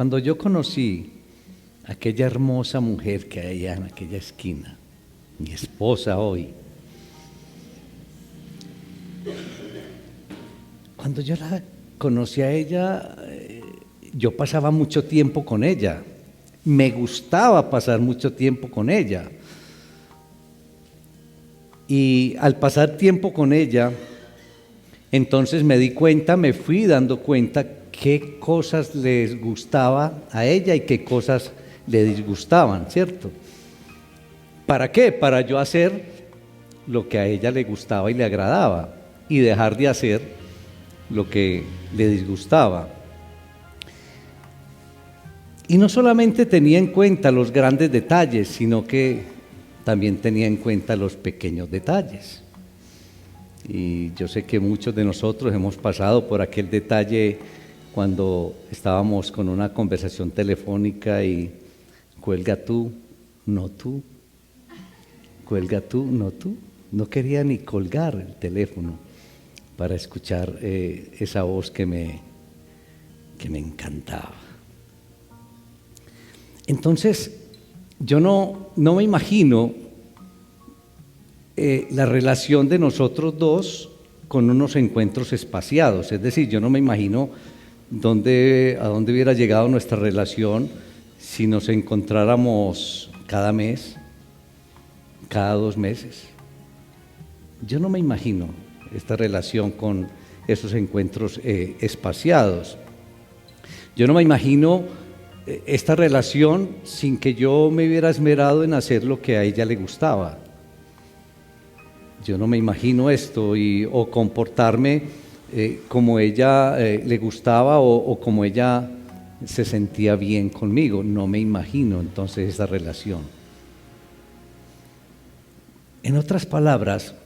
Cuando yo conocí a aquella hermosa mujer que hay allá en aquella esquina, mi esposa hoy, cuando yo la conocí a ella, yo pasaba mucho tiempo con ella, me gustaba pasar mucho tiempo con ella. Y al pasar tiempo con ella, entonces me di cuenta, me fui dando cuenta qué cosas les gustaba a ella y qué cosas le disgustaban, ¿cierto? ¿Para qué? Para yo hacer lo que a ella le gustaba y le agradaba y dejar de hacer lo que le disgustaba. Y no solamente tenía en cuenta los grandes detalles, sino que también tenía en cuenta los pequeños detalles. Y yo sé que muchos de nosotros hemos pasado por aquel detalle cuando estábamos con una conversación telefónica y cuelga tú, no tú, cuelga tú, no tú. No quería ni colgar el teléfono para escuchar esa voz que me encantaba. Entonces, yo no me imagino la relación de nosotros dos con unos encuentros espaciados. Es decir, yo no me imagino a dónde hubiera llegado nuestra relación si nos encontráramos cada mes, cada 2 meses. Yo no me imagino esta relación con esos encuentros espaciados. Yo no me imagino esta relación sin que yo me hubiera esmerado en hacer lo que a ella le gustaba. Yo no me imagino esto o comportarme como ella le gustaba o como ella se sentía bien conmigo. No me imagino entonces esa relación. En otras palabras,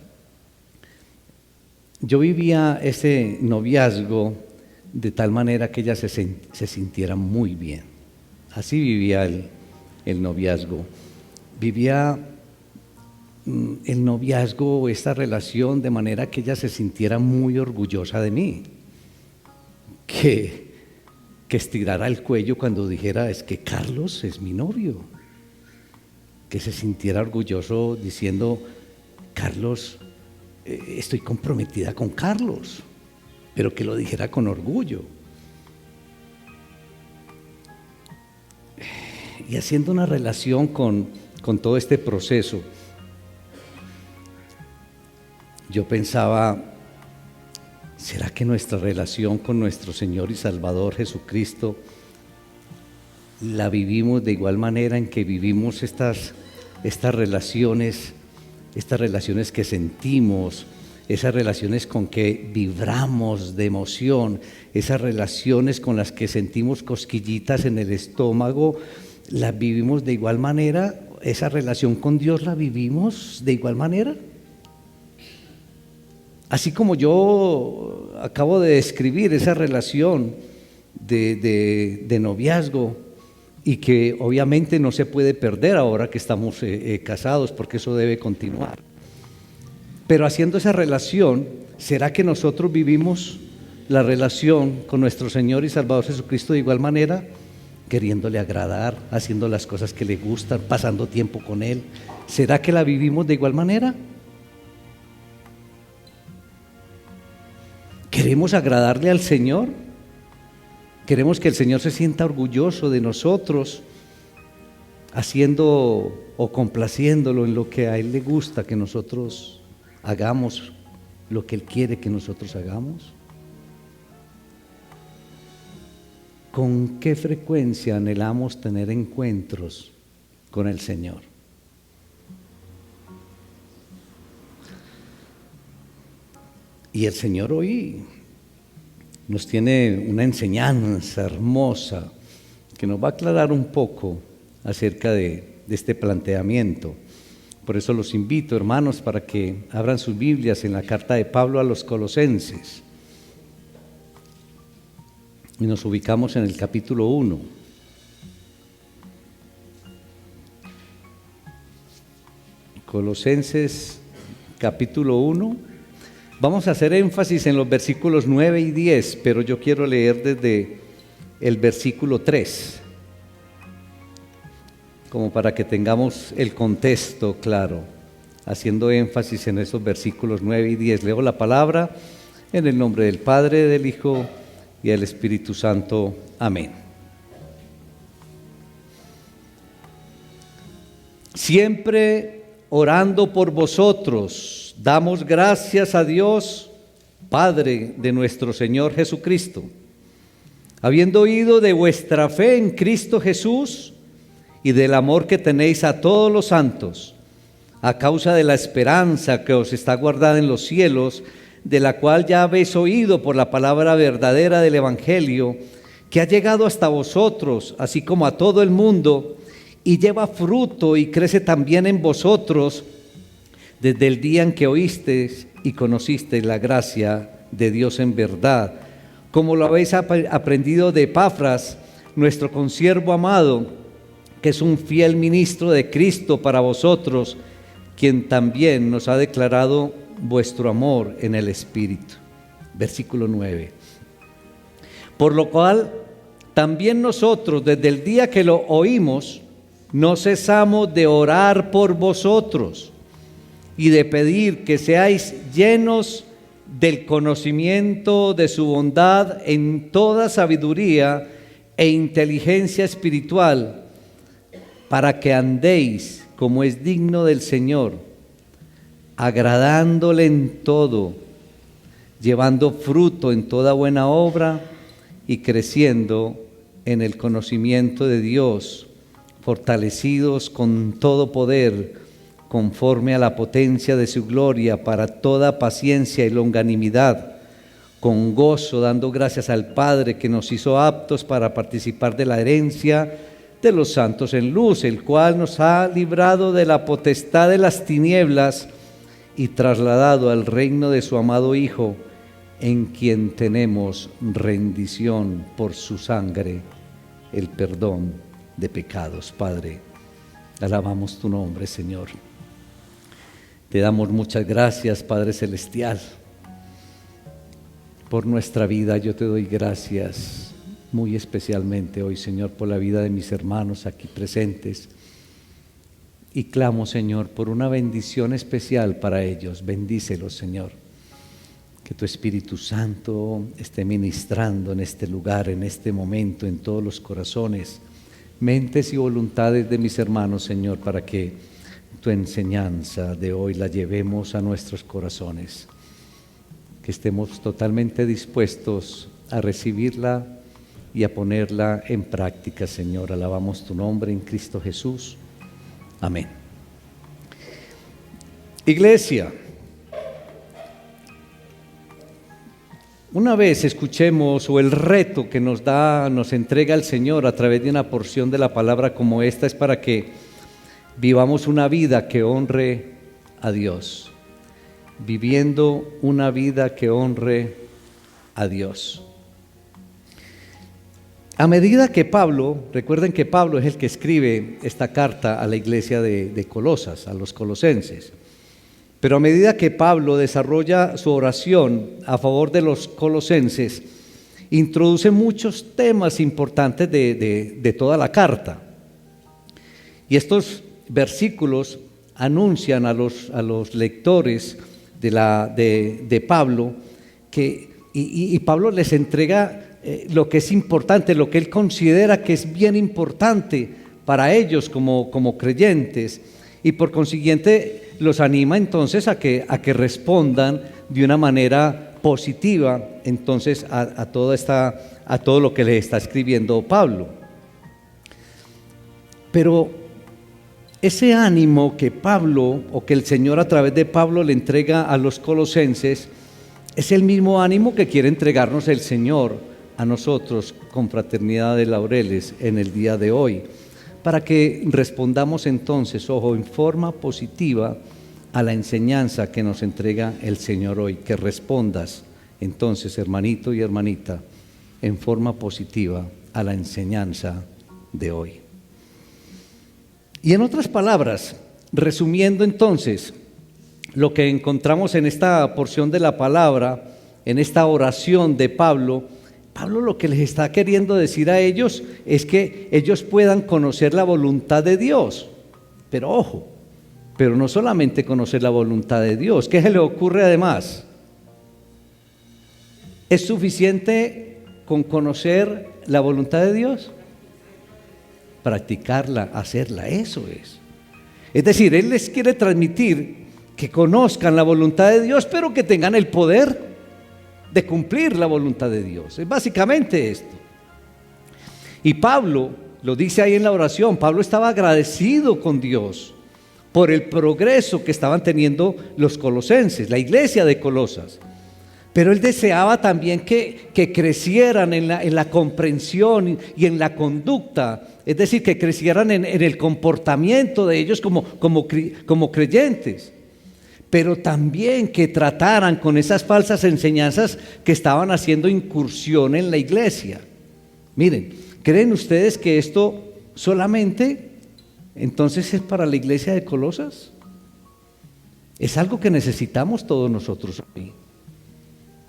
yo vivía ese noviazgo de tal manera que ella se sintiera muy bien. Así vivía el noviazgo. Vivía el noviazgo, esta relación, de manera que ella se sintiera muy orgullosa de mí. Que estirara el cuello cuando dijera, es que Carlos es mi novio. Que se sintiera orgulloso diciendo, Carlos, estoy comprometida con Carlos. Pero que lo dijera con orgullo. Y haciendo una relación con todo este proceso, yo pensaba, ¿será que nuestra relación con nuestro Señor y Salvador Jesucristo la vivimos de igual manera en que vivimos estas relaciones que sentimos, esas relaciones con que vibramos de emoción, esas relaciones con las que sentimos cosquillitas en el estómago? ¿La vivimos de igual manera? ¿Esa relación con Dios la vivimos de igual manera? Así como yo acabo de describir esa relación de noviazgo y que obviamente no se puede perder ahora que estamos casados, porque eso debe continuar. Pero haciendo esa relación, ¿será que nosotros vivimos la relación con nuestro Señor y Salvador Jesucristo de igual manera? Queriéndole agradar, haciendo las cosas que le gustan, pasando tiempo con Él. ¿Será que la vivimos de igual manera? ¿Queremos agradarle al Señor? ¿Queremos que el Señor se sienta orgulloso de nosotros, haciendo o complaciéndolo en lo que a Él le gusta que nosotros hagamos, lo que Él quiere que nosotros hagamos? ¿Con qué frecuencia anhelamos tener encuentros con el Señor? Y el Señor hoy nos tiene una enseñanza hermosa que nos va a aclarar un poco acerca de este planteamiento. Por eso los invito, hermanos, para que abran sus Biblias en la carta de Pablo a los Colosenses. Y nos ubicamos en el capítulo 1. Colosenses capítulo 1. Vamos a hacer énfasis en los versículos 9 y 10, pero yo quiero leer el versículo 3, como para que tengamos el contexto claro, haciendo énfasis en esos versículos 9 y 10. Leo la palabra en el nombre del Padre, del Hijo y del Espíritu Santo. Amén. Siempre orando por vosotros, damos gracias a Dios, Padre de nuestro Señor Jesucristo, habiendo oído de vuestra fe en Cristo Jesús y del amor que tenéis a todos los santos, a causa de la esperanza que os está guardada en los cielos, de la cual ya habéis oído por la palabra verdadera del Evangelio, que ha llegado hasta vosotros, así como a todo el mundo, y lleva fruto y crece también en vosotros, desde el día en que oísteis y conocisteis la gracia de Dios en verdad, como lo habéis aprendido de Epafras, nuestro consiervo amado, que es un fiel ministro de Cristo para vosotros, quien también nos ha declarado vuestro amor en el Espíritu. Versículo 9. Por lo cual, también nosotros, desde el día que lo oímos, no cesamos de orar por vosotros y de pedir que seáis llenos del conocimiento de su bondad en toda sabiduría e inteligencia espiritual, para que andéis como es digno del Señor, agradándole en todo, llevando fruto en toda buena obra y creciendo en el conocimiento de Dios, fortalecidos con todo poder, conforme a la potencia de su gloria, para toda paciencia y longanimidad, con gozo, dando gracias al Padre que nos hizo aptos para participar de la herencia de los santos en luz, el cual nos ha librado de la potestad de las tinieblas y trasladado al reino de su amado Hijo, en quien tenemos rendición por su sangre, el perdón de pecados. Padre, alabamos tu nombre, Señor. Te damos muchas gracias, Padre Celestial, por nuestra vida. Yo te doy gracias muy especialmente hoy, Señor, por la vida de mis hermanos aquí presentes. Y clamo, Señor, por una bendición especial para ellos. Bendícelos, Señor. Que tu Espíritu Santo esté ministrando en este lugar, en este momento, en todos los corazones, mentes y voluntades de mis hermanos, Señor, para que tu enseñanza de hoy la llevemos a nuestros corazones. Que estemos totalmente dispuestos a recibirla y a ponerla en práctica, Señor. Alabamos tu nombre en Cristo Jesús. Amén. Iglesia, una vez escuchemos, o el reto que nos entrega el Señor a través de una porción de la palabra como esta, es para que vivamos una vida que honre a Dios, viviendo una vida que honre a Dios. A medida que Pablo, recuerden que Pablo es el que escribe esta carta a la iglesia de Colosas, a los colosenses, pero a medida que Pablo desarrolla su oración a favor de los colosenses, introduce muchos temas importantes de toda la carta. Y estos versículos anuncian a los lectores de Pablo que, y Pablo les entrega lo que es importante, lo que él considera que es bien importante para ellos como creyentes, y por consiguiente los anima entonces a que respondan de una manera positiva entonces a todo lo que le está escribiendo Pablo. Pero ese ánimo que Pablo, o que el Señor a través de Pablo le entrega a los colosenses, es el mismo ánimo que quiere entregarnos el Señor a nosotros con Fraternidad de Laureles en el día de hoy, para que respondamos entonces, en forma positiva a la enseñanza que nos entrega el Señor hoy. Que respondas entonces, hermanito y hermanita, en forma positiva a la enseñanza de hoy. Y en otras palabras, resumiendo entonces lo que encontramos en esta porción de la palabra, en esta oración de Pablo, Pablo lo que les está queriendo decir a ellos es que ellos puedan conocer la voluntad de Dios. Pero ojo, pero no solamente conocer la voluntad de Dios. ¿Qué se le ocurre además? ¿Es suficiente con conocer la voluntad de Dios? Practicarla, hacerla, eso es. Es decir, Él les quiere transmitir que conozcan la voluntad de Dios, pero que tengan el poder de cumplir la voluntad de Dios. Es básicamente esto. Y Pablo lo dice ahí en la oración. Pablo estaba agradecido con Dios por el progreso que estaban teniendo los colosenses, la iglesia de Colosas. Pero él deseaba también que crecieran en la comprensión y en la conducta, es decir, que crecieran en el comportamiento de ellos como creyentes, pero también que trataran con esas falsas enseñanzas que estaban haciendo incursión en la iglesia. Miren, ¿creen ustedes que esto solamente entonces es para la iglesia de Colosas? Es algo que necesitamos todos nosotros hoy.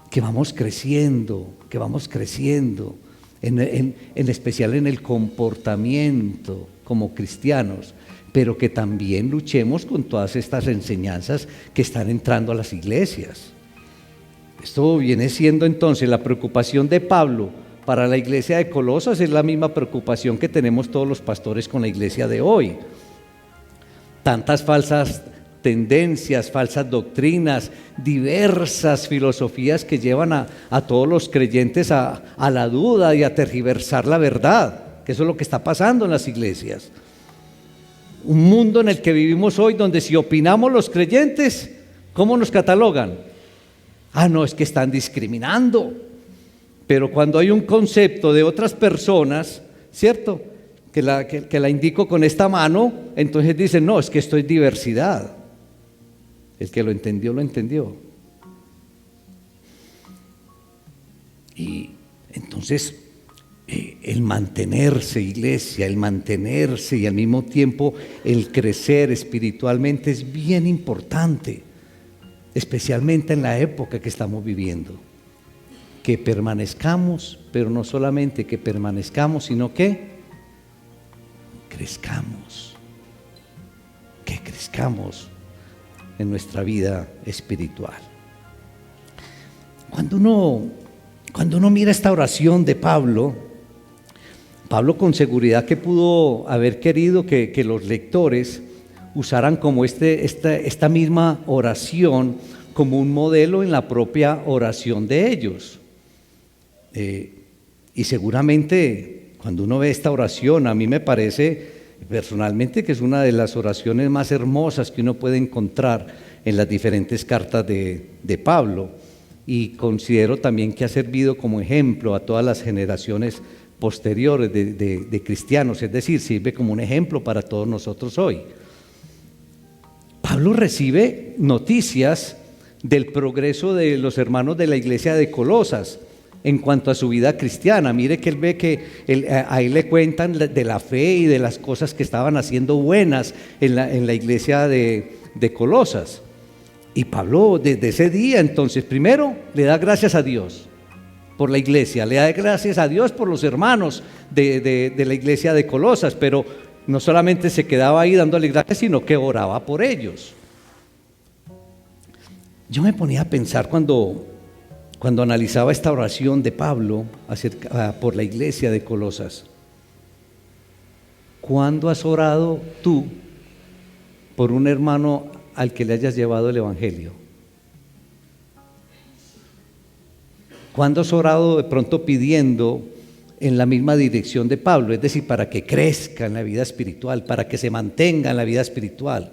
Que vamos creciendo, en especial en el comportamiento como cristianos, pero que también luchemos con todas estas enseñanzas que están entrando a las iglesias. Esto viene siendo entonces la preocupación de Pablo para la iglesia de Colosas, es la misma preocupación que tenemos todos los pastores con la iglesia de hoy. Tantas falsas tendencias, falsas doctrinas, diversas filosofías que llevan a todos los creyentes a la duda y a tergiversar la verdad, que eso es lo que está pasando en las iglesias. Un mundo en el que vivimos hoy donde si opinamos los creyentes, ¿cómo nos catalogan? No, es que están discriminando. Pero cuando hay un concepto de otras personas, ¿cierto?, que la indico con esta mano, entonces dicen, no, es que esto es diversidad. El que lo entendió, lo entendió. Y entonces, el mantenerse, iglesia, el mantenerse y al mismo tiempo el crecer espiritualmente es bien importante, especialmente en la época que estamos viviendo. Que permanezcamos, pero no solamente que permanezcamos, sino que crezcamos en nuestra vida espiritual. Cuando uno mira esta oración de Pablo con seguridad que pudo haber querido que los lectores usaran como esta misma oración como un modelo en la propia oración de ellos. Y seguramente cuando uno ve esta oración, a mí me parece personalmente que es una de las oraciones más hermosas que uno puede encontrar en las diferentes cartas de Pablo, y considero también que ha servido como ejemplo a todas las generaciones posteriores de cristianos, es decir, sirve como un ejemplo para todos nosotros hoy. Pablo recibe noticias del progreso de los hermanos de la iglesia de Colosas en cuanto a su vida cristiana. Mire que él ve que ahí le cuentan de la fe y de las cosas que estaban haciendo buenas en la iglesia de Colosas. Y Pablo desde ese día entonces primero le da gracias a Dios por la iglesia, le da gracias a Dios por los hermanos de la iglesia de Colosas, pero no solamente se quedaba ahí dándole gracias, sino que oraba por ellos. Yo me ponía a pensar cuando analizaba esta oración de Pablo por la iglesia de Colosas. ¿Cuándo has orado tú por un hermano al que le hayas llevado el evangelio? ¿Cuándo has orado de pronto pidiendo en la misma dirección de Pablo? Es decir, para que crezca en la vida espiritual, para que se mantenga en la vida espiritual,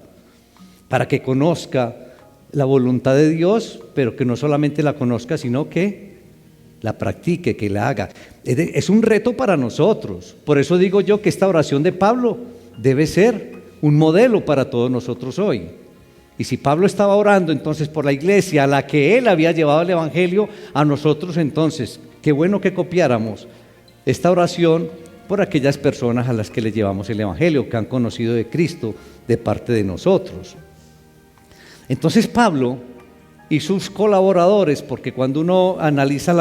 para que conozca la voluntad de Dios, pero que no solamente la conozca, sino que la practique, que la haga. Es un reto para nosotros. Por eso digo yo que esta oración de Pablo debe ser un modelo para todos nosotros hoy. Y si Pablo estaba orando entonces por la iglesia a la que él había llevado el evangelio, a nosotros entonces, qué bueno que copiáramos esta oración por aquellas personas a las que le llevamos el evangelio, que han conocido de Cristo de parte de nosotros. Entonces Pablo y sus colaboradores, porque cuando uno analiza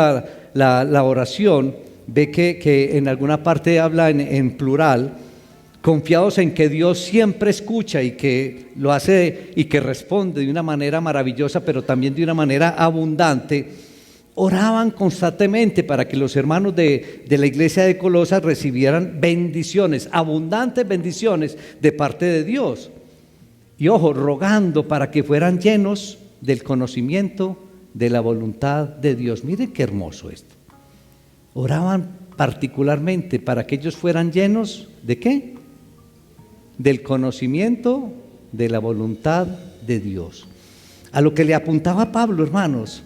la oración, ve que en alguna parte habla en plural, confiados en que Dios siempre escucha y que lo hace y que responde de una manera maravillosa, pero también de una manera abundante, oraban constantemente para que los hermanos de la iglesia de Colosas recibieran bendiciones, abundantes bendiciones de parte de Dios. Y ojo, rogando para que fueran llenos del conocimiento de la voluntad de Dios. Miren qué hermoso esto. Oraban particularmente para que ellos fueran llenos ¿de qué? Del conocimiento de la voluntad de Dios. A lo que le apuntaba Pablo, hermanos,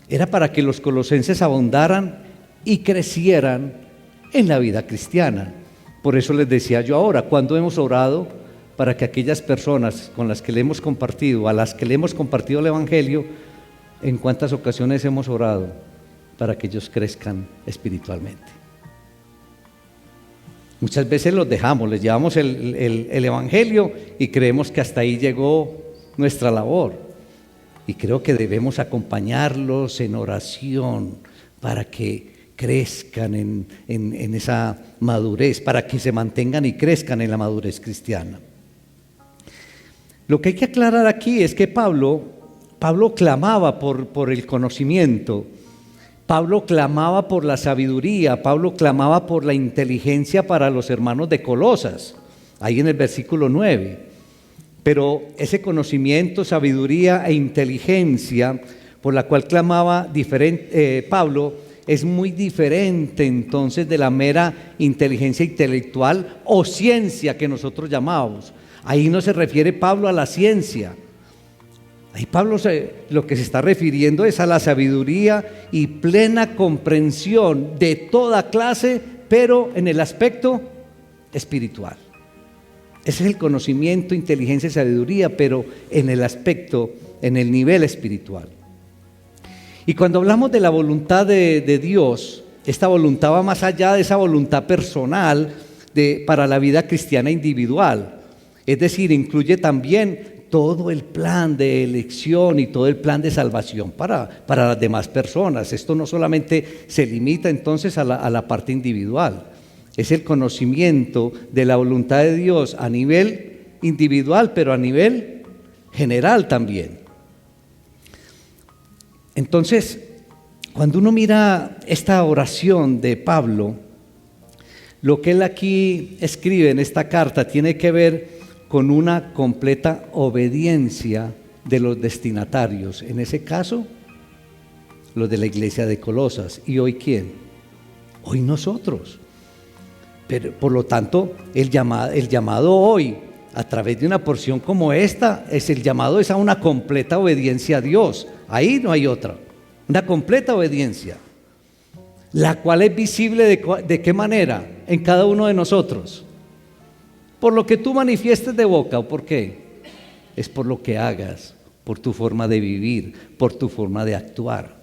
era para que los colosenses abundaran y crecieran en la vida cristiana. Por eso les decía yo ahora, cuando hemos orado para que aquellas personas con las que le hemos compartido, a las que le hemos compartido el Evangelio, ¿en cuántas ocasiones hemos orado para que ellos crezcan espiritualmente? Muchas veces los dejamos, les llevamos el Evangelio y creemos que hasta ahí llegó nuestra labor. Y creo que debemos acompañarlos en oración para que crezcan en esa madurez, para que se mantengan y crezcan en la madurez cristiana. Lo que hay que aclarar aquí es que Pablo clamaba por el conocimiento. Pablo clamaba por la sabiduría, Pablo clamaba por la inteligencia para los hermanos de Colosas, ahí en el versículo 9. Pero ese conocimiento, sabiduría e inteligencia por la cual clamaba Pablo es muy diferente entonces de la mera inteligencia intelectual o ciencia que nosotros llamamos. Ahí no se refiere Pablo a la ciencia. Ahí Pablo lo que se está refiriendo es a la sabiduría y plena comprensión de toda clase, pero en el aspecto espiritual. Ese es el conocimiento, inteligencia y sabiduría, pero en el aspecto, en el nivel espiritual. Y cuando hablamos de la voluntad de Dios, esta voluntad va más allá de esa voluntad personal para la vida cristiana individual. Es decir, incluye también todo el plan de elección y todo el plan de salvación para las demás personas. Esto no solamente se limita entonces a la parte individual, es el conocimiento de la voluntad de Dios a nivel individual, pero a nivel general también. Entonces, cuando uno mira esta oración de Pablo, lo que él aquí escribe en esta carta tiene que ver con una completa obediencia de los destinatarios, en ese caso, los de la iglesia de Colosas. ¿Y hoy quién? Hoy nosotros. Pero, por lo tanto, el llamado hoy, a través de una porción como esta, el llamado es a una completa obediencia a Dios. Ahí no hay otra, una completa obediencia, la cual es visible de qué manera en cada uno de nosotros. Por lo que tú manifiestes de boca, ¿o por qué? Es por lo que hagas, por tu forma de vivir, por tu forma de actuar.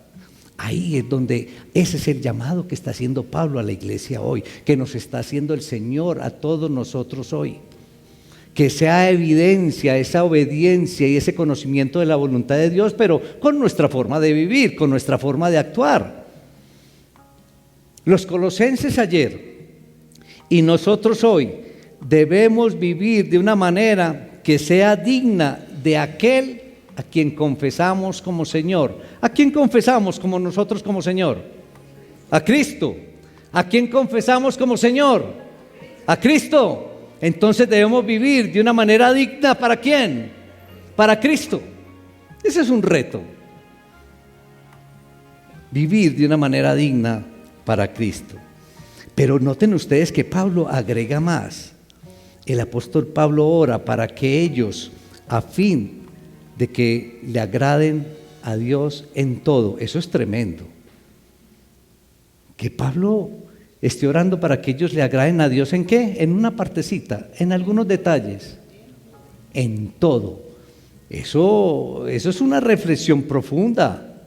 Ahí es donde, ese es el llamado que está haciendo Pablo a la iglesia hoy, que nos está haciendo el Señor a todos nosotros hoy. Que sea evidencia esa obediencia y ese conocimiento de la voluntad de Dios, pero con nuestra forma de vivir, con nuestra forma de actuar. Los colosenses ayer y nosotros hoy debemos vivir de una manera que sea digna de aquel a quien confesamos como Señor. ¿A quién confesamos como nosotros como Señor? A Cristo. ¿A quién confesamos como Señor? A Cristo. Entonces debemos vivir de una manera digna. ¿Para quién? Para Cristo. Ese es un reto. Vivir de una manera digna para Cristo. Pero noten ustedes que Pablo agrega más. El apóstol Pablo ora para que ellos, a fin de que le agraden a Dios en todo. Eso es tremendo. Que Pablo esté orando para que ellos le agraden a Dios ¿en qué? En una partecita, en algunos detalles, en todo. Eso es una reflexión profunda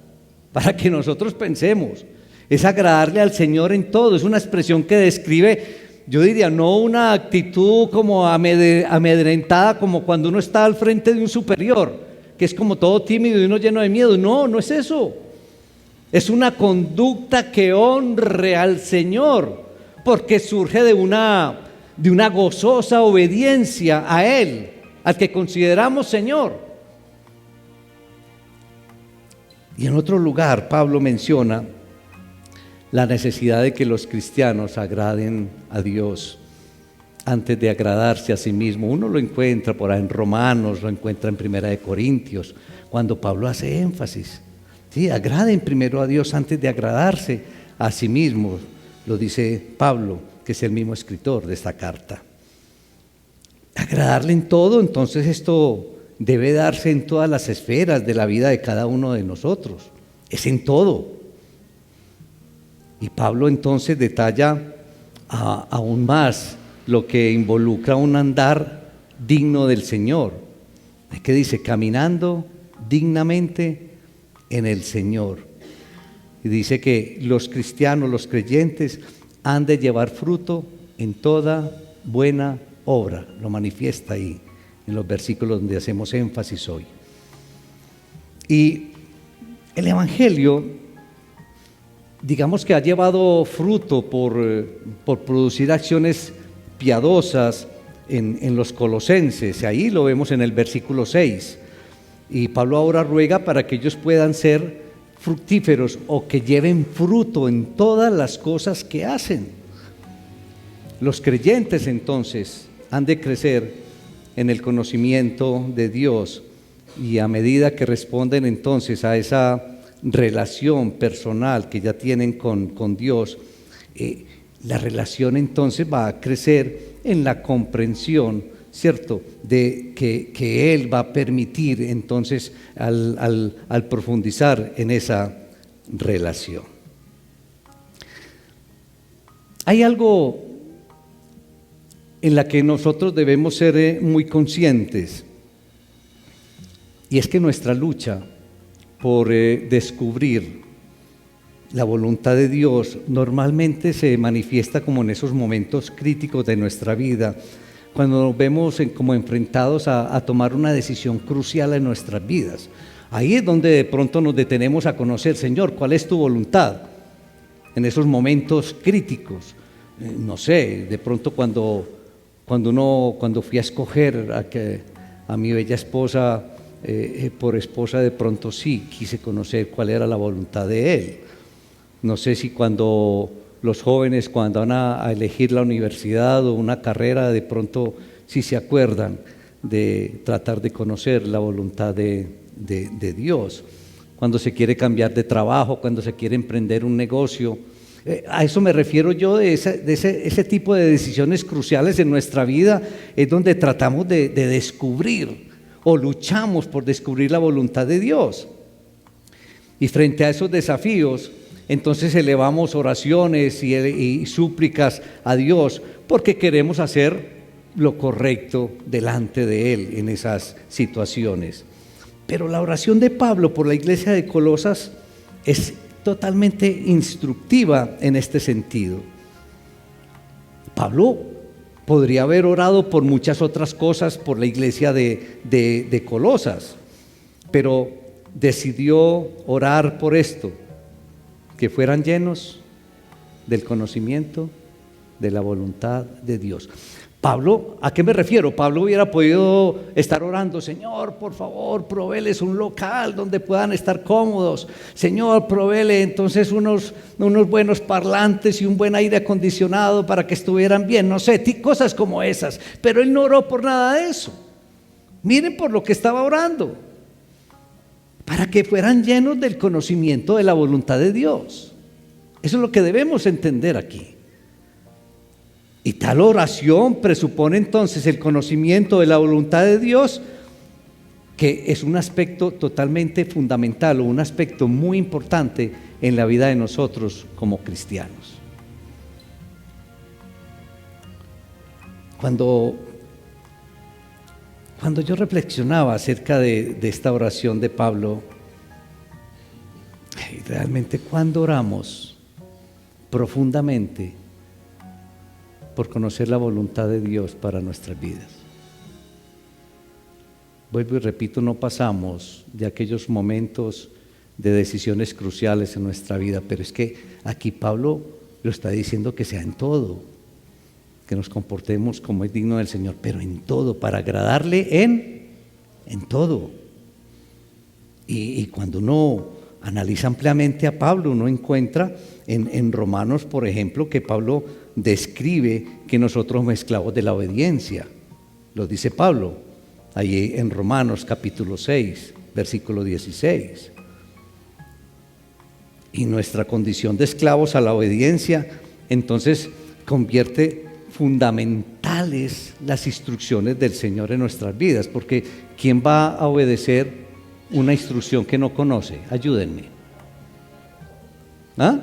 para que nosotros pensemos. Es agradarle al Señor en todo. Es una expresión que describe, yo diría, no una actitud como amedrentada, como cuando uno está al frente de un superior. que es como todo tímido y uno lleno de miedo. No, no es eso. Es una conducta que honre al Señor, porque surge de una gozosa obediencia a Él, al que consideramos Señor. Y en otro lugar Pablo menciona la necesidad de que los cristianos agraden a Dios antes de agradarse a sí mismo. Uno lo encuentra por ahí en Romanos, lo encuentra en Primera de Corintios, cuando Pablo hace énfasis. Sí, agraden primero a Dios antes de agradarse a sí mismo, lo dice Pablo, que es el mismo escritor de esta carta. Agradarle en todo, entonces esto debe darse en todas las esferas de la vida de cada uno de nosotros, es en todo. Y Pablo entonces detalla aún más lo que involucra un andar digno del Señor. Es que dice, caminando dignamente en el Señor. Y dice que los cristianos, los creyentes, han de llevar fruto en toda buena obra. Lo manifiesta ahí en los versículos donde hacemos énfasis hoy. Y el Evangelio, digamos que ha llevado fruto por producir acciones piadosas en los colosenses. Ahí lo vemos en el versículo 6. Y Pablo ahora ruega para que ellos puedan ser fructíferos o que lleven fruto en todas las cosas que hacen. Los creyentes entonces han de crecer en el conocimiento de Dios, y a medida que responden entonces a esa relación personal que ya tienen con Dios, la relación entonces va a crecer en la comprensión, ¿cierto?, de que Él va a permitir entonces al profundizar en esa relación. Hay algo en la que nosotros debemos ser muy conscientes, y es que nuestra lucha por descubrir la voluntad de Dios normalmente se manifiesta como en esos momentos críticos de nuestra vida, cuando nos vemos como enfrentados a tomar una decisión crucial en nuestras vidas. Ahí es donde de pronto nos detenemos a conocer, Señor, ¿cuál es tu voluntad? En esos momentos críticos, no sé, de pronto cuando fui a escoger a mi bella esposa por esposa, de pronto sí quise conocer cuál era la voluntad de Él. No sé si cuando los jóvenes, cuando van a elegir la universidad o una carrera, de pronto sí se acuerdan de tratar de conocer la voluntad de Dios. Cuando se quiere cambiar de trabajo, cuando se quiere emprender un negocio. A eso me refiero yo, de ese tipo de decisiones cruciales en nuestra vida, es donde tratamos de descubrir o luchamos por descubrir la voluntad de Dios. Y frente a esos desafíos, entonces elevamos oraciones y súplicas a Dios, porque queremos hacer lo correcto delante de Él en esas situaciones. Pero la oración de Pablo por la iglesia de Colosas es totalmente instructiva en este sentido. Pablo podría haber orado por muchas otras cosas por la iglesia de Colosas, pero decidió orar por esto: que fueran llenos del conocimiento de la voluntad de Dios. Pablo, ¿a qué me refiero? Pablo hubiera podido estar orando: Señor, por favor, provéeles un local donde puedan estar cómodos. Señor, provéle entonces unos buenos parlantes y un buen aire acondicionado para que estuvieran bien. No sé, cosas como esas. Pero él no oró por nada de eso. Miren por lo que estaba orando: para que fueran llenos del conocimiento de la voluntad de Dios. Eso es lo que debemos entender aquí. Y tal oración presupone entonces el conocimiento de la voluntad de Dios, que es un aspecto totalmente fundamental o un aspecto muy importante en la vida de nosotros como cristianos. Cuando yo reflexionaba acerca de esta oración de Pablo, realmente, ¿cuándo oramos profundamente por conocer la voluntad de Dios para nuestras vidas? vuelvo y repito, no pasamos de aquellos momentos de decisiones cruciales en nuestra vida, pero es que aquí Pablo lo está diciendo que sea en todo, que nos comportemos como es digno del Señor, pero en todo, para agradarle en todo. Y cuando uno analiza ampliamente a Pablo, uno encuentra en Romanos, por ejemplo, que Pablo describe que nosotros somos esclavos de la obediencia. Lo dice Pablo, ahí en Romanos capítulo 6, versículo 16. Y nuestra condición de esclavos a la obediencia, entonces convierte fundamentales las instrucciones del Señor en nuestras vidas, porque ¿quién va a obedecer una instrucción que no conoce? Ayúdenme. ¿Ah?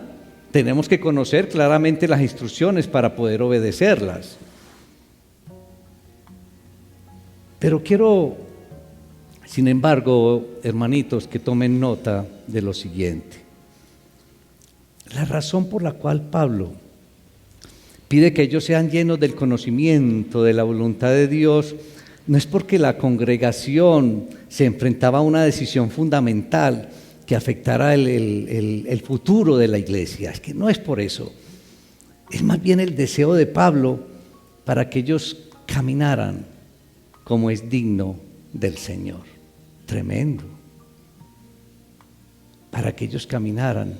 Tenemos que conocer claramente las instrucciones para poder obedecerlas. Pero quiero, sin embargo, hermanitos, que tomen nota de lo siguiente. La razón por la cual Pablo pide que ellos sean llenos del conocimiento de la voluntad de Dios no es porque la congregación se enfrentaba a una decisión fundamental que afectara el futuro de la iglesia. Es que no es por eso. Es más bien el deseo de Pablo para que ellos caminaran como es digno del Señor. Tremendo. Para que ellos caminaran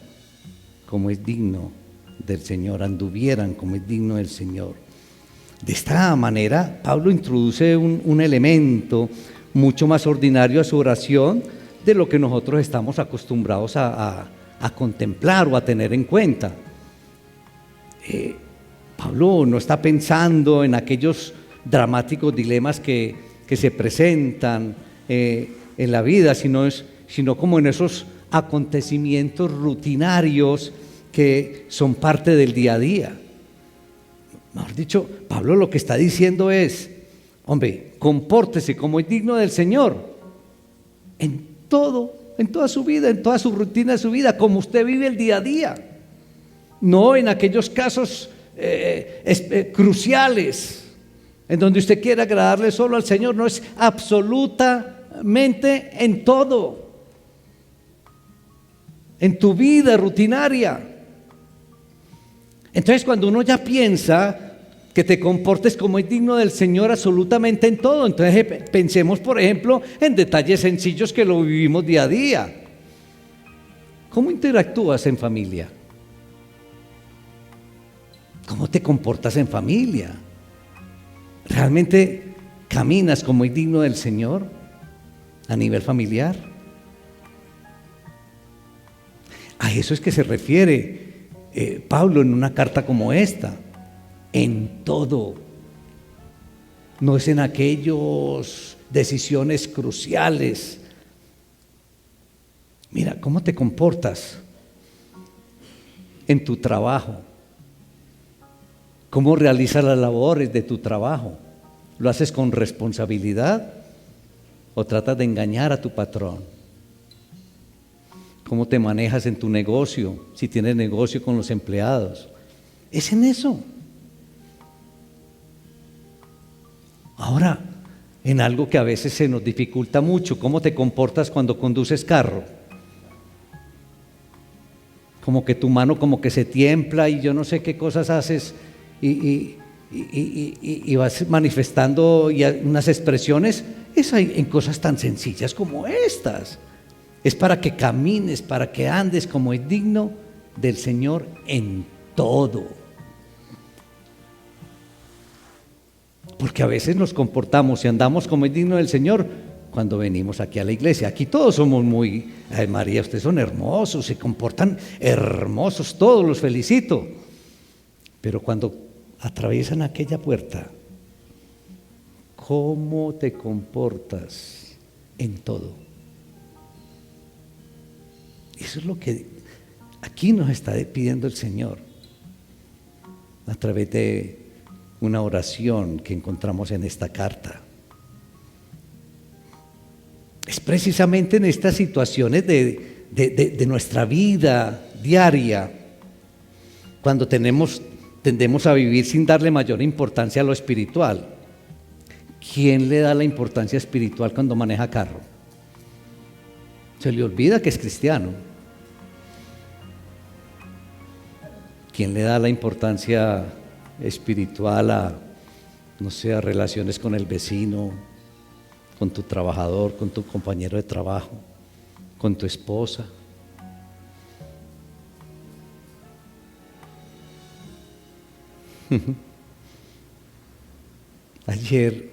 como es digno del Señor, anduvieran como es digno del Señor. De esta manera, Pablo introduce un elemento mucho más ordinario a su oración de lo que nosotros estamos acostumbrados a contemplar o a tener en cuenta. Pablo no está pensando en aquellos dramáticos dilemas que se presentan en la vida, sino como en esos acontecimientos rutinarios que son parte del día a día. Mejor dicho, Pablo lo que está diciendo es, hombre, compórtese como es digno del Señor en todo, en toda su vida, en toda su rutina de su vida, como usted vive el día a día, no en aquellos casos cruciales en donde usted quiere agradarle solo al Señor. No, es absolutamente en todo, en tu vida rutinaria. Entonces, cuando uno ya piensa que te comportes como es digno del Señor absolutamente en todo, entonces pensemos, por ejemplo, en detalles sencillos que lo vivimos día a día. ¿Cómo interactúas en familia? ¿Cómo te comportas en familia? ¿Realmente caminas como es digno del Señor a nivel familiar? A eso es que se refiere Pablo en una carta como esta. En todo. No es en aquellas decisiones cruciales. Mira, ¿cómo te comportas en tu trabajo? ¿Cómo realizas las labores de tu trabajo? ¿Lo haces con responsabilidad o tratas de engañar a tu patrón? ¿Cómo te manejas en tu negocio? Si tienes negocio con los empleados. Es en eso. Ahora, en algo que a veces se nos dificulta mucho, ¿cómo te comportas cuando conduces carro? Como que tu mano como que se tiembla y yo no sé qué cosas haces y vas manifestando unas expresiones. Es en cosas tan sencillas como estas. Es para que camines, para que andes como es digno del Señor en todo. Porque a veces nos comportamos y andamos como es digno del Señor cuando venimos aquí a la iglesia. Aquí todos somos muy, ay María, ustedes son hermosos, se comportan hermosos, todos los felicito. Pero cuando atraviesan aquella puerta, ¿cómo te comportas en todo? Eso es lo que aquí nos está pidiendo el Señor a través de una oración que encontramos en esta carta. Es precisamente en estas situaciones de nuestra vida diaria cuando tendemos a vivir sin darle mayor importancia a lo espiritual. ¿quién le da la importancia espiritual cuando maneja carro? Se le olvida que es cristiano. ¿Quién le da la importancia espiritual a, no sé, a relaciones con el vecino, con tu trabajador, con tu compañero de trabajo, con tu esposa? Ayer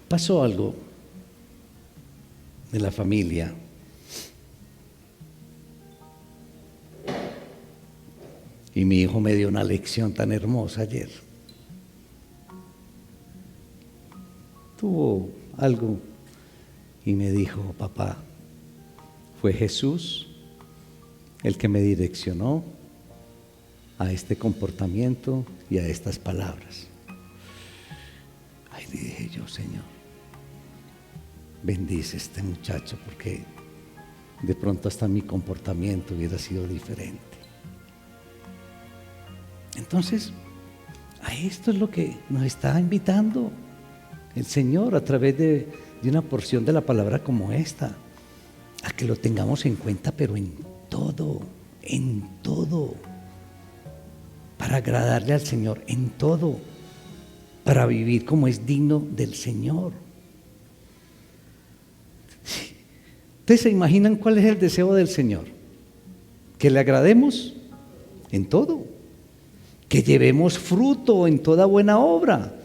pasó algo de la familia. Y mi hijo me dio una lección tan hermosa ayer. Tuvo algo y me dijo: papá, fue Jesús el que me direccionó a este comportamiento y a estas palabras. Ay, le dije yo: Señor, bendice a este muchacho, porque de pronto hasta mi comportamiento hubiera sido diferente. Entonces, a esto es lo que nos está invitando el Señor a través de una porción de la palabra como esta, a que lo tengamos en cuenta, pero en todo, para agradarle al Señor, en todo, para vivir como es digno del Señor. ¿Ustedes se imaginan cuál es el deseo del Señor? Que le agrademos en todo, que llevemos fruto en toda buena obra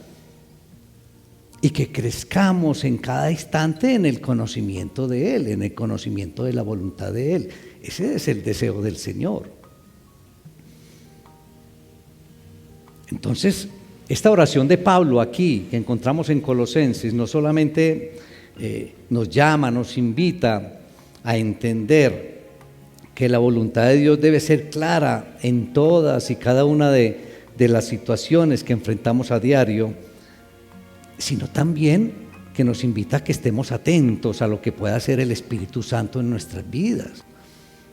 y que crezcamos en cada instante en el conocimiento de Él, en el conocimiento de la voluntad de Él. Ese es el deseo del Señor. Entonces, esta oración de Pablo aquí, que encontramos en Colosenses, no solamente nos llama, nos invita a entender que la voluntad de Dios debe ser clara en todas y cada una de las situaciones que enfrentamos a diario, sino también que nos invita a que estemos atentos a lo que pueda hacer el Espíritu Santo en nuestras vidas.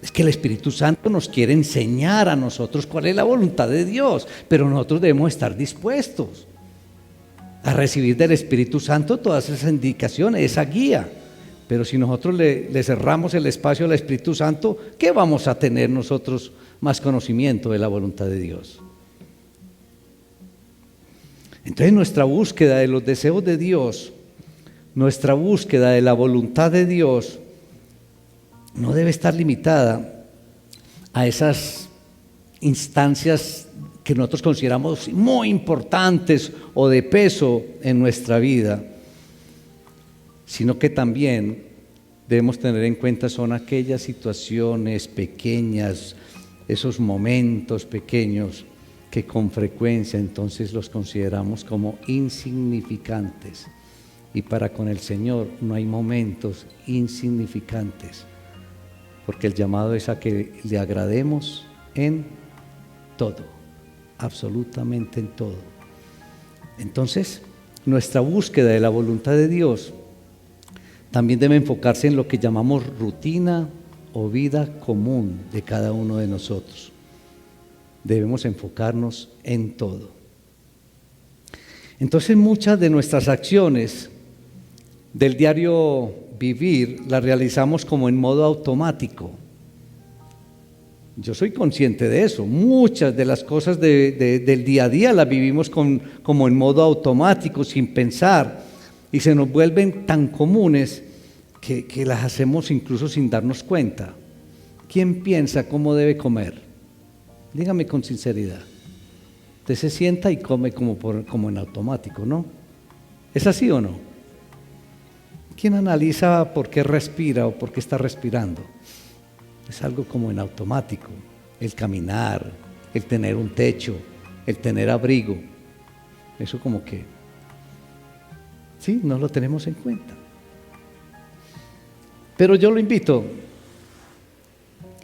Es que el Espíritu Santo nos quiere enseñar a nosotros cuál es la voluntad de Dios, pero nosotros debemos estar dispuestos a recibir del Espíritu Santo todas esas indicaciones, esa guía. Pero si nosotros le cerramos el espacio al Espíritu Santo, ¿qué vamos a tener nosotros más conocimiento de la voluntad de Dios? Entonces, nuestra búsqueda de los deseos de Dios, nuestra búsqueda de la voluntad de Dios, no debe estar limitada a esas instancias que nosotros consideramos muy importantes o de peso en nuestra vida, sino que también debemos tener en cuenta son aquellas situaciones pequeñas, esos momentos pequeños que con frecuencia entonces los consideramos como insignificantes. Y para con el Señor no hay momentos insignificantes, porque el llamado es a que le agrademos en todo, absolutamente en todo. Entonces, nuestra búsqueda de la voluntad de Dios también debe enfocarse en lo que llamamos rutina o vida común de cada uno de nosotros. Debemos enfocarnos en todo. Entonces, muchas de nuestras acciones del diario vivir las realizamos como en modo automático. Yo soy consciente de eso. Muchas de las cosas del día a día las vivimos como en modo automático, sin pensar, y se nos vuelven tan comunes que las hacemos incluso sin darnos cuenta. ¿Quién piensa cómo debe comer? Dígame con sinceridad. Usted se sienta y come como en automático, ¿no? ¿Es así o no? ¿Quién analiza por qué respira o por qué está respirando? Es algo como en automático. El caminar, el tener un techo, el tener abrigo. Eso como que, sí, no lo tenemos en cuenta. Pero yo lo invito,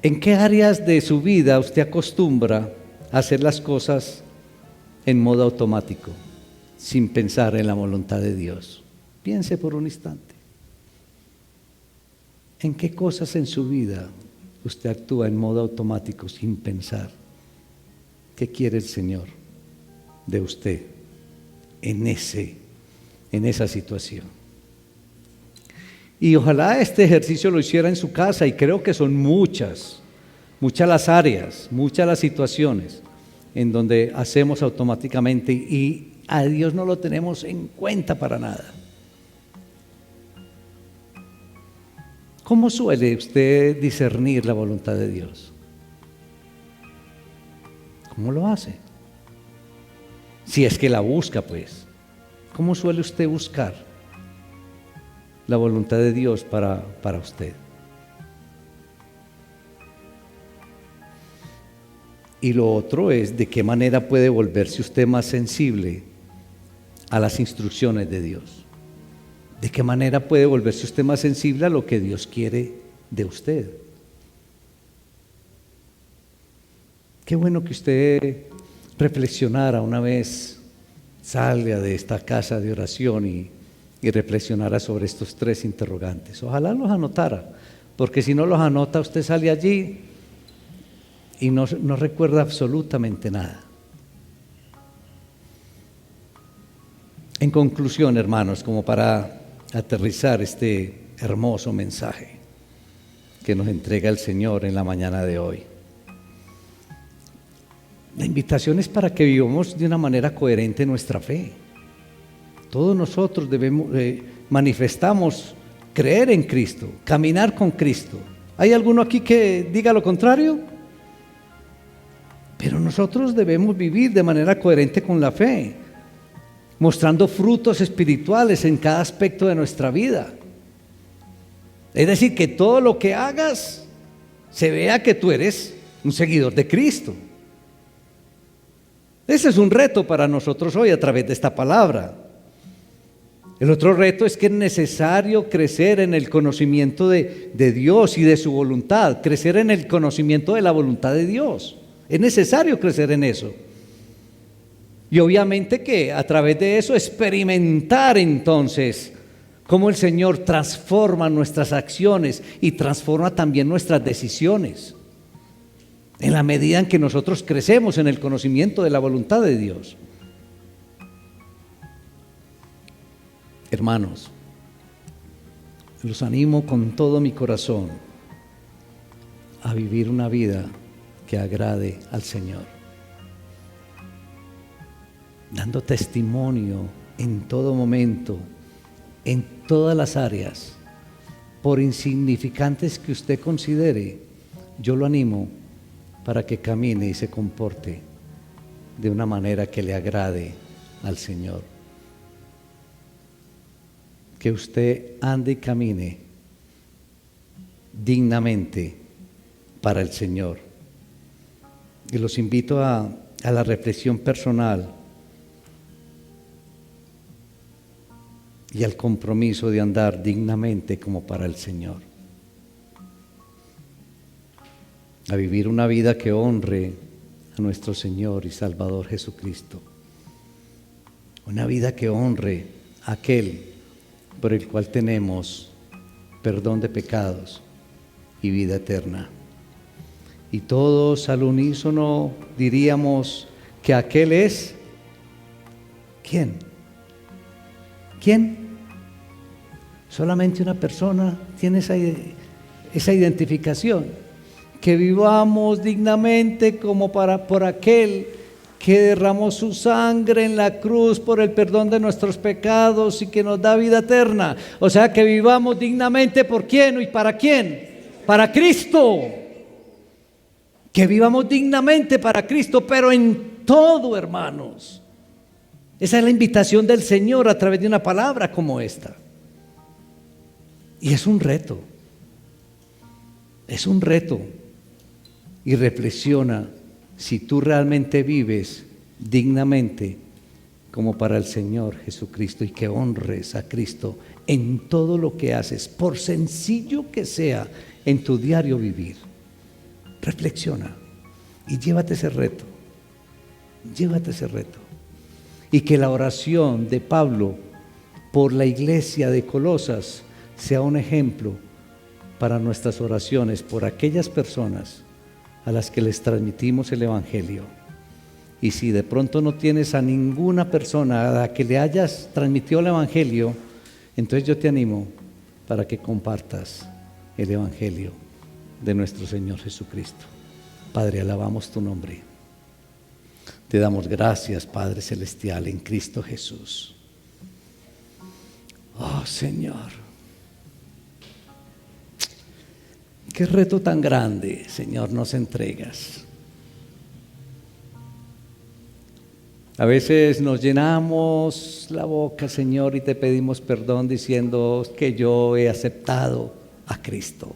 ¿en qué áreas de su vida usted acostumbra a hacer las cosas en modo automático, sin pensar en la voluntad de Dios? Piense por un instante. ¿En qué cosas en su vida usted actúa en modo automático, sin pensar qué quiere el Señor de usted en esa situación. Y ojalá este ejercicio lo hiciera en su casa, y creo que son muchas las áreas, muchas las situaciones en donde hacemos automáticamente y a Dios no lo tenemos en cuenta para nada. ¿Cómo suele usted discernir la voluntad de Dios? ¿Cómo lo hace? Si es que la busca, pues. ¿Cómo suele usted buscar la voluntad de Dios para usted? Y lo otro es, ¿de qué manera puede volverse usted más sensible a las instrucciones de Dios? ¿De qué manera puede volverse usted más sensible a lo que Dios quiere de usted? Qué bueno que usted reflexionara una vez, salga de esta casa de oración y reflexionara sobre estos 3 interrogantes. Ojalá los anotara, porque si no los anota, usted sale allí y no recuerda absolutamente nada. En conclusión, hermanos, como para aterrizar este hermoso mensaje que nos entrega el Señor en la mañana de hoy, la invitación es para que vivamos de una manera coherente nuestra fe. Todos nosotros manifestamos creer en Cristo, caminar con Cristo. ¿Hay alguno aquí que diga lo contrario? Pero nosotros debemos vivir de manera coherente con la fe, mostrando frutos espirituales en cada aspecto de nuestra vida. Es decir, que todo lo que hagas se vea que tú eres un seguidor de Cristo. Ese es un reto para nosotros hoy a través de esta palabra. El otro reto es que es necesario crecer en el conocimiento de Dios y de su voluntad, crecer en el conocimiento de la voluntad de Dios. Es necesario crecer en eso. Y obviamente que a través de eso experimentar entonces cómo el Señor transforma nuestras acciones y transforma también nuestras decisiones, en la medida en que nosotros crecemos en el conocimiento de la voluntad de Dios. Hermanos, los animo con todo mi corazón a vivir una vida que agrade al Señor, dando testimonio en todo momento, en todas las áreas, por insignificantes que usted considere. Yo lo animo para que camine y se comporte de una manera que le agrade al Señor. Que usted ande y camine dignamente para el Señor. Y los invito a la reflexión personal y al compromiso de andar dignamente como para el Señor. A vivir una vida que honre a nuestro Señor y Salvador Jesucristo. Una vida que honre a aquel por el cual tenemos perdón de pecados y vida eterna. Y todos al unísono diríamos que aquel es ¿quién? ¿Quién? Solamente una persona tiene esa identificación. Que vivamos dignamente como por aquel que derramó su sangre en la cruz por el perdón de nuestros pecados y que nos da vida eterna. O sea, que vivamos dignamente ¿por quién y para quién? Para Cristo. Que vivamos dignamente para Cristo, pero en todo, hermanos. Esa es la invitación del Señor a través de una palabra como esta. Y es un reto. Es un reto. Y reflexiona si tú realmente vives dignamente como para el Señor Jesucristo y que honres a Cristo en todo lo que haces, por sencillo que sea en tu diario vivir. Reflexiona y llévate ese reto. Llévate ese reto. Y que la oración de Pablo por la iglesia de Colosas sea un ejemplo para nuestras oraciones por aquellas personas a las que les transmitimos el Evangelio Y si de pronto no tienes a ninguna persona a la que le hayas transmitido el Evangelio, entonces yo te animo para que compartas el Evangelio de nuestro Señor Jesucristo. Padre, alabamos tu nombre. Te damos gracias, Padre Celestial, en Cristo Jesús. Oh, Señor. Qué reto tan grande, Señor, nos entregas. A veces nos llenamos la boca, Señor, y te pedimos perdón diciendo que yo he aceptado a Cristo.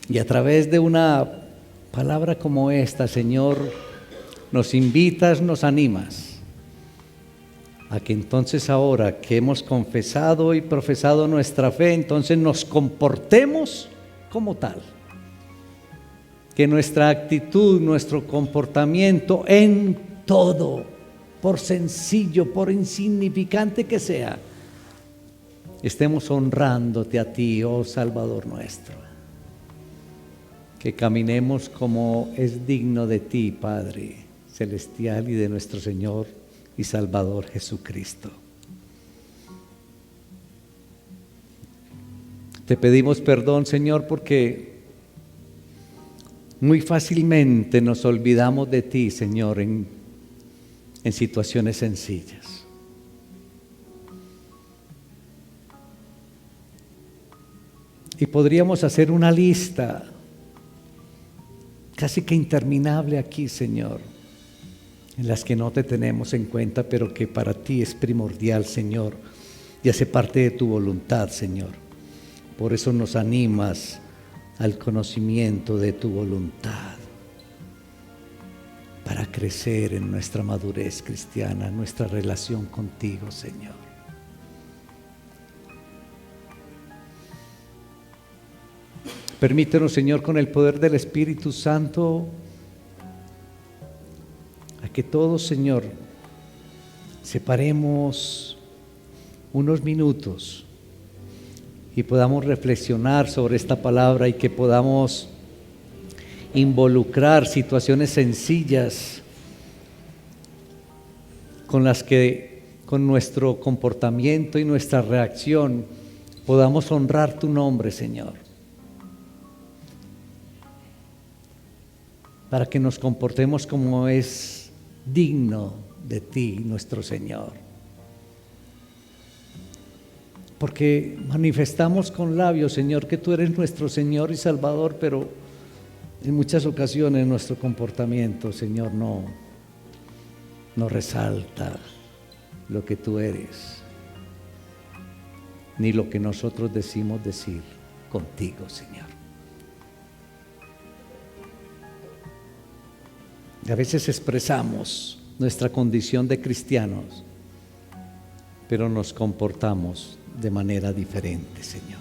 Y a través de una palabra como esta, Señor, nos invitas, nos animas a que entonces ahora que hemos confesado y profesado nuestra fe, entonces nos comportemos como tal. Que nuestra actitud, nuestro comportamiento en todo, por sencillo, por insignificante que sea, estemos honrándote a ti, oh Salvador nuestro. Que caminemos como es digno de ti, Padre Celestial, y de nuestro Señor y Salvador Jesucristo. Te pedimos perdón, Señor, porque muy fácilmente nos olvidamos de ti, Señor, en situaciones sencillas. Y podríamos hacer una lista casi que interminable aquí, Señor, en las que no te tenemos en cuenta, pero que para ti es primordial, Señor, y hace parte de tu voluntad, Señor. Por eso nos animas al conocimiento de tu voluntad, para crecer en nuestra madurez cristiana, nuestra relación contigo, Señor. Permítenos, Señor, con el poder del Espíritu Santo, a que todos, Señor, separemos unos minutos y podamos reflexionar sobre esta palabra y que podamos involucrar situaciones sencillas con las que con nuestro comportamiento y nuestra reacción podamos honrar tu nombre, Señor, para que nos comportemos como es digno de ti, nuestro Señor. Porque manifestamos con labios, Señor, que tú eres nuestro Señor y Salvador, pero en muchas ocasiones nuestro comportamiento, Señor, no resalta lo que tú eres, ni lo que nosotros decimos decir contigo, Señor. Y a veces expresamos nuestra condición de cristianos, pero nos comportamos de manera diferente, Señor.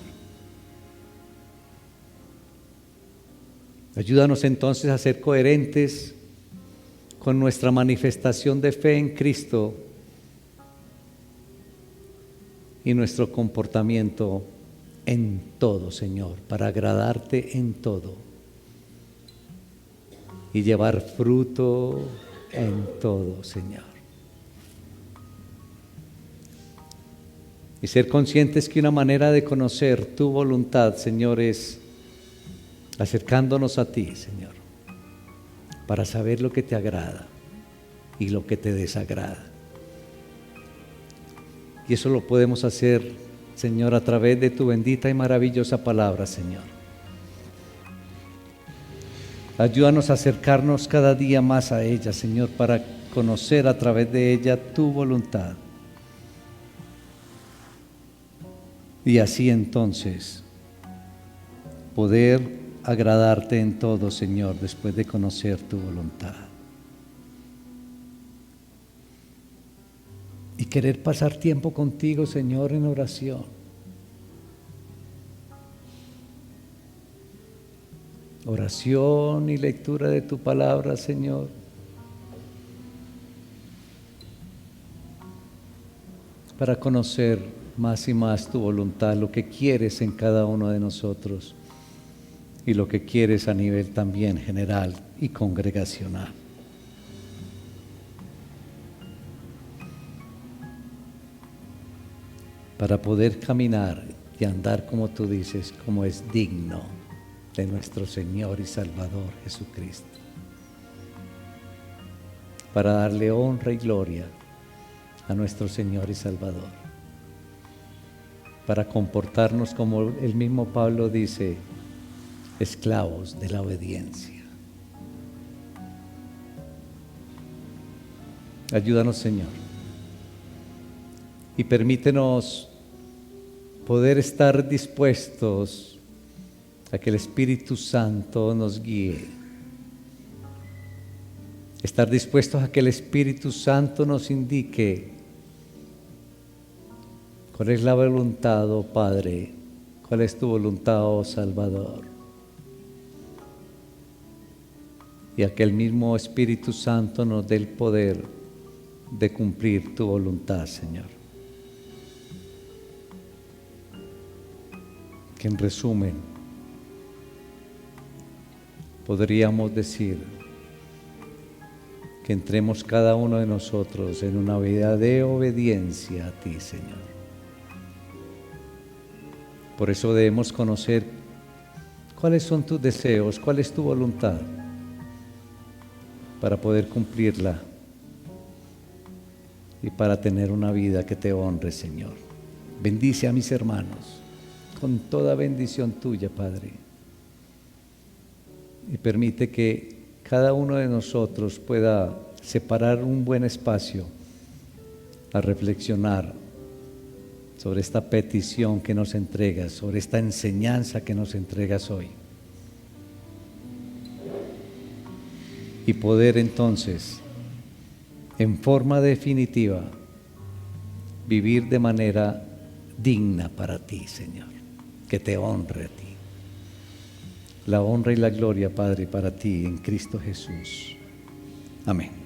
Ayúdanos entonces a ser coherentes con nuestra manifestación de fe en Cristo y nuestro comportamiento en todo, Señor, para agradarte en todo y llevar fruto en todo, Señor. Y ser conscientes que una manera de conocer tu voluntad, Señor, es acercándonos a ti, Señor, para saber lo que te agrada y lo que te desagrada. Y eso lo podemos hacer, Señor, a través de tu bendita y maravillosa palabra, Señor. Ayúdanos a acercarnos cada día más a ella, Señor, para conocer a través de ella tu voluntad. Y así entonces poder agradarte en todo, Señor, después de conocer tu voluntad. Y querer pasar tiempo contigo, Señor, en oración. Oración y lectura de tu palabra, Señor. Para conocer más y más tu voluntad, lo que quieres en cada uno de nosotros. y lo que quieres a nivel también general y congregacional. Para poder caminar y andar como tú dices, como es digno de nuestro Señor y Salvador Jesucristo. Para darle honra y gloria a nuestro Señor y Salvador. Para comportarnos como el mismo Pablo dice, esclavos de la obediencia. Ayúdanos, Señor. Y permítenos poder estar dispuestos a que el Espíritu Santo nos guíe. Estar dispuestos a que el Espíritu Santo nos indique cuál es la voluntad, oh Padre, cuál es tu voluntad, oh Salvador. Y a que el mismo Espíritu Santo nos dé el poder de cumplir tu voluntad, Señor. Que en resumen podríamos decir que entremos cada uno de nosotros en una vida de obediencia a ti, Señor. Por eso debemos conocer cuáles son tus deseos, cuál es tu voluntad, para poder cumplirla y para tener una vida que te honre, Señor. Bendice a mis hermanos con toda bendición tuya, Padre, y permite que cada uno de nosotros pueda separar un buen espacio a reflexionar sobre esta petición que nos entregas, sobre esta enseñanza que nos entregas hoy. Y poder entonces, en forma definitiva, vivir de manera digna para ti, Señor, que te honre a ti. La honra y la gloria, Padre, para ti en Cristo Jesús. Amén.